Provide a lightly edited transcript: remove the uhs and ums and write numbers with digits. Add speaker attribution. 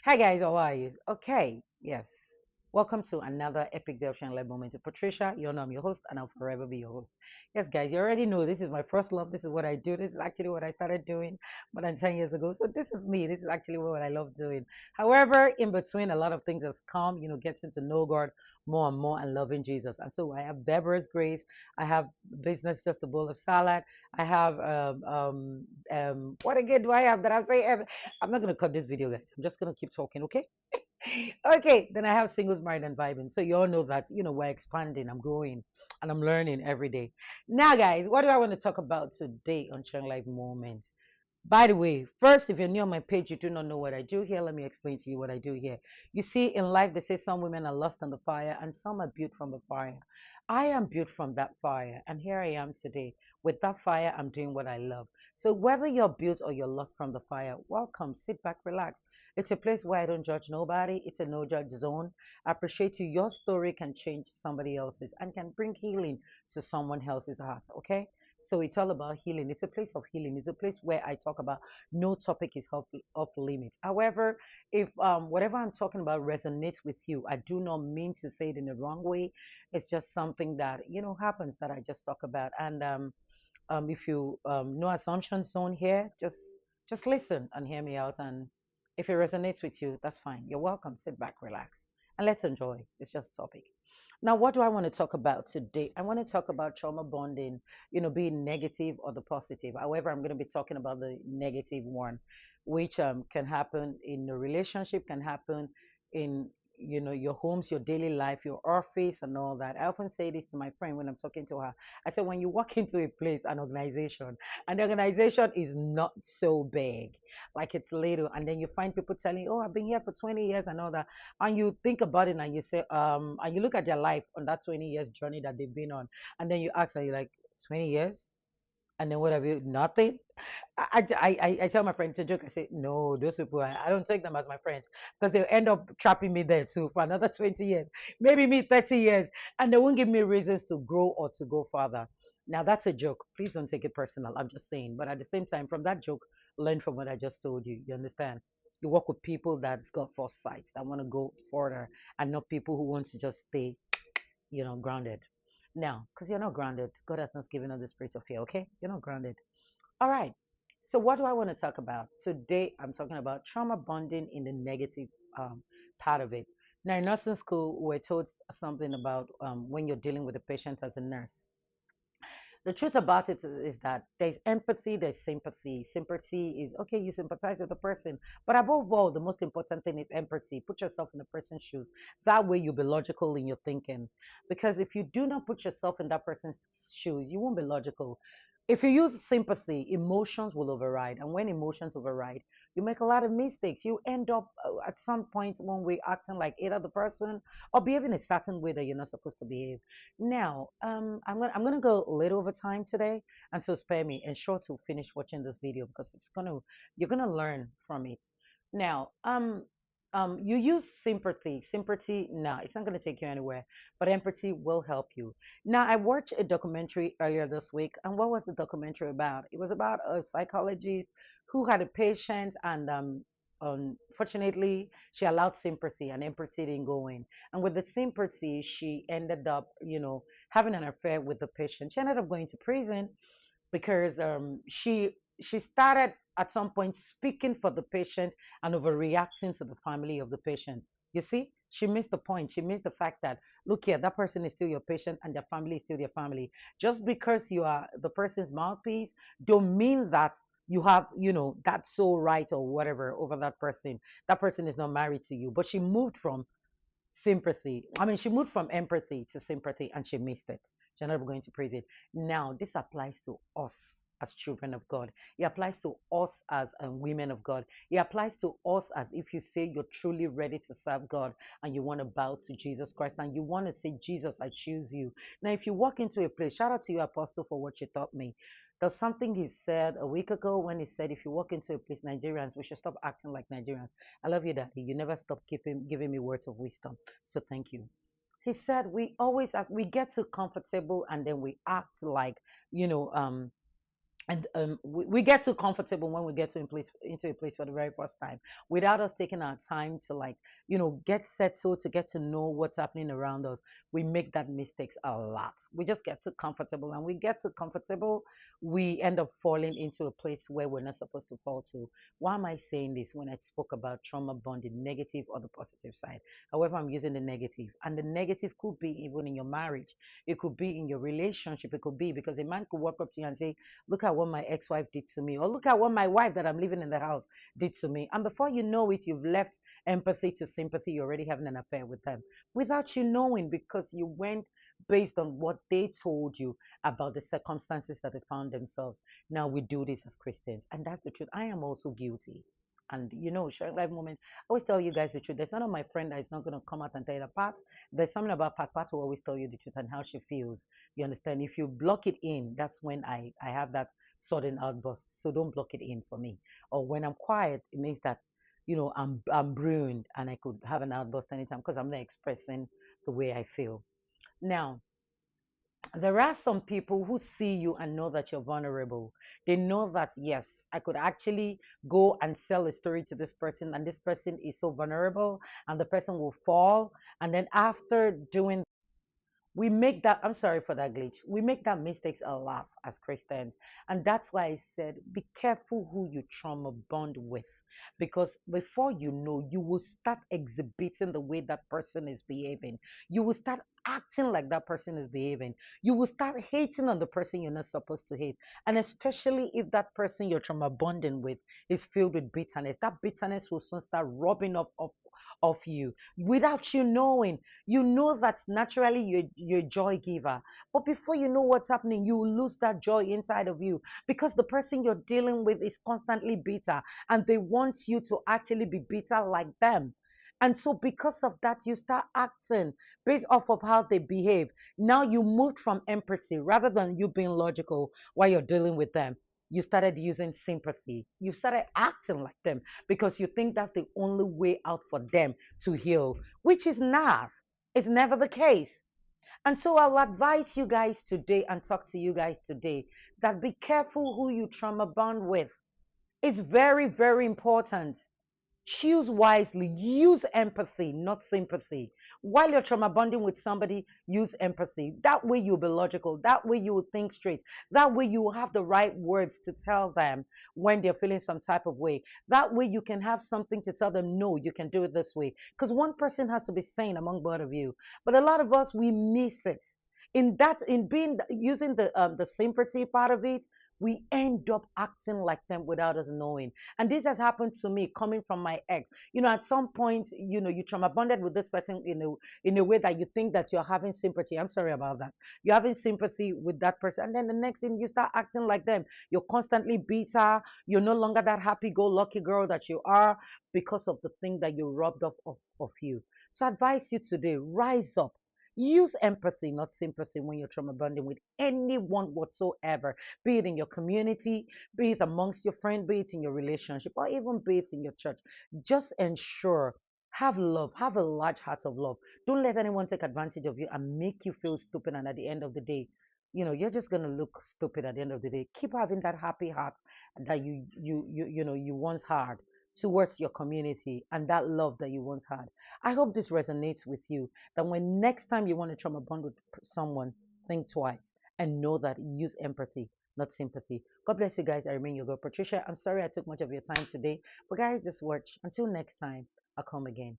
Speaker 1: Hi guys, how are you? Okay, yes. Welcome to another epic devotion led moment. Patricia, you know I'm your host and I'll forever be your host. Yes, guys, you already know this is my first love. This is what I do. This is actually what I started doing more than 10 years ago. So this is me. This is actually what I love doing. However, in between, a lot of things has come, getting to know God more and more and loving Jesus. And so I have Deborah's grace. I have business, just a bowl of salad. I have what again do I have that I say? I'm not gonna cut this video, guys. I'm just gonna keep talking, okay? Okay, then I have singles, married, and vibing. So you all know that we're expanding, I'm growing, and I'm learning every day. Now, guys, what do I want to talk about today on Chung Life Moments? By the way, first, if you're new on my page, you do not know what I do here. Let me explain to you what I do here. You see, in life, they say some women are lost on the fire and some are built from the fire. I am built from that fire, and here I am today. With that fire, I'm doing what I love. So, whether you're built or you're lost from the fire, welcome, sit back, relax. It's a place where I don't judge nobody, it's a no judge zone. I appreciate you. Your story can change somebody else's and can bring healing to someone else's heart, okay? So it's all about healing. It's a place of healing. It's a place where I talk about no topic is off limits. However, if whatever I'm talking about resonates with you, I do not mean to say it in the wrong way. It's just something that happens that I just talk about. And if you no assumption zone here, just listen and hear me out. And if it resonates with you, that's fine. You're welcome. Sit back, relax, and let's enjoy. It's just a topic. Now, what do I want to talk about today? I want to talk about trauma bonding, being negative or the positive. However, I'm going to be talking about the negative one, which can happen in a relationship, can happen in your homes, your daily life, your office, and all that. I often say this to my friend when I'm talking to her. I said, when you walk into a place, an organization, and the organization is not so big, like it's little, and then you find people telling you, oh, I've been here for 20 years and all that, and you think about it and you say, and you look at their life on that 20 years journey that they've been on, and then you ask, are you like 20 years? And then what have you? Nothing. I tell my friend to joke. I say, no, those people, I don't take them as my friends because they'll end up trapping me there too for another 20 years, maybe me 30 years, and they won't give me reasons to grow or to go further. Now, that's a joke. Please don't take it personal. I'm just saying. But at the same time, from that joke, learn from what I just told you. You understand? You work with people that's got foresight, that want to go further, and not people who want to just stay, grounded. Now, because you're not grounded, God has not given us the spirit of fear, okay? You're not grounded. All right. So, what do I want to talk about? Today, I'm talking about trauma bonding in the negative part of it. Now, in nursing school, we're taught something about when you're dealing with a patient as a nurse. The truth about it is that there's empathy, there's sympathy. Sympathy is okay, you sympathize with the person, but above all, the most important thing is empathy. Put yourself in the person's shoes. That way, you'll be logical in your thinking. Because if you do not put yourself in that person's shoes, you won't be logical. If you use sympathy, emotions will override. And when emotions override, you make a lot of mistakes. You end up at some point one way acting like either the person or behaving a certain way that you're not supposed to behave. Now, I'm gonna go a little over time today, and so spare me. Ensure to finish watching this video because you're gonna learn from it. Now, you use sympathy. Sympathy, no, it's not gonna take you anywhere, but empathy will help you. Now, I watched a documentary earlier this week, and what was the documentary about? It was about a psychologist who had a patient, and unfortunately, she allowed sympathy and empathy didn't go in. And with the sympathy, she ended up, having an affair with the patient. She ended up going to prison because she started at some point speaking for the patient and overreacting to the family of the patient. You see, she missed the point. She missed the fact that look here, that person is still your patient and their family is still their family. Just because you are the person's mouthpiece, don't mean that you have, that sole right or whatever over that person. That person is not married to you. But she moved from sympathy. I mean, she moved from empathy to sympathy and she missed it. She ended up going to prison. Now, this applies to us as children of God. It applies to us as women of God. It applies to us as if you say you're truly ready to serve God and you want to bow to Jesus Christ and you want to say, Jesus, I choose you. Now, if you walk into a place, shout out to you, Apostle, for what you taught me. There's something he said a week ago when he said, if you walk into a place, Nigerians, we should stop acting like Nigerians. I love you, Daddy. You never stop giving me words of wisdom. So thank you. He said we always we get too comfortable and then we act like you know um And we get too comfortable when we get into a place for the very first time without us taking our time to, like, get settled, to get to know what's happening around us. We make that mistakes a lot. We just get too comfortable, and we get too comfortable, we end up falling into a place where we're not supposed to fall to. Why am I saying this when I spoke about trauma bonding, negative or the positive side? However, I'm using the negative, and the negative could be even in your marriage. It could be in your relationship. It could be because a man could walk up to you and say, look at what my ex-wife did to me, or look at what my wife that I'm living in the house did to me. And before you know it, you've left empathy to sympathy. You're already having an affair with them without you knowing, because you went based on what they told you about the circumstances that they found themselves. Now we do this as Christians, and that's the truth. I am also guilty. And sharing life moment, I always tell you guys the truth. There's none of my friend that is not going to come out and tell you the part. There's something about Pat will always tell you the truth and how she feels. You understand? If you block it in, that's when I have that sudden outburst. So don't block it in for me. Or when I'm quiet, it means that I'm ruined, and I could have an outburst anytime because I'm not expressing the way I feel. Now, there are some people who see you and know that you're vulnerable. They know that, yes, I could actually go and sell a story to this person, and this person is so vulnerable, and the person will fall. And then after doing, we make that, I'm sorry for that glitch, we make that mistakes a lot as Christians. And that's why I said be careful who you trauma bond with, because before you know, you will start exhibiting the way that person is behaving. You will start acting like that person is behaving. You will start hating on the person you're not supposed to hate. And especially if that person you're trauma bonding with is filled with bitterness, that bitterness will soon start rubbing off you without you knowing. You know that naturally you're a joy giver, but before you know what's happening, you will lose that joy inside of you, because the person you're dealing with is constantly bitter, and they want you to actually be bitter like them. And so because of that, you start acting based off of how they behave. Now you moved from empathy, rather than you being logical while you're dealing with them. You started using sympathy. You started acting like them because you think that's the only way out for them to heal, which is not. It's never the case. And so I'll advise you guys today and talk to you guys today that be careful who you trauma bond with. It's very, very important. Choose wisely. Use empathy, not sympathy. While you're trauma bonding with somebody, use empathy. That way you'll be logical. That way you will think straight. That way you will have the right words to tell them when they're feeling some type of way. That way you can have something to tell them, no, you can do it this way. Because one person has to be sane among both of you. But a lot of us, we miss it. In being using the sympathy part of it, we end up acting like them without us knowing. And this has happened to me coming from my ex. At some point, you trauma bonded with this person in a way that you think that you're having sympathy. I'm sorry about that. You're having sympathy with that person. And then the next thing, you start acting like them. You're constantly bitter. You're no longer that happy-go-lucky girl that you are, because of the thing that you rubbed off of you. So I advise you today, rise up. Use empathy, not sympathy, when you're trauma bonding with anyone whatsoever, be it in your community, be it amongst your friends, be it in your relationship, or even be it in your church. Just ensure, have love, have a large heart of love. Don't let anyone take advantage of you and make you feel stupid. And at the end of the day, you're just gonna look stupid at the end of the day. Keep having that happy heart that you once had towards your community, and that love that you once had. I hope this resonates with you, that when next time you want to trauma bond with someone, think twice and know that use empathy, not sympathy. God bless you guys. I remain your girl, Patricia. I'm sorry I took much of your time today, but guys, just watch. Until next time, I'll come again.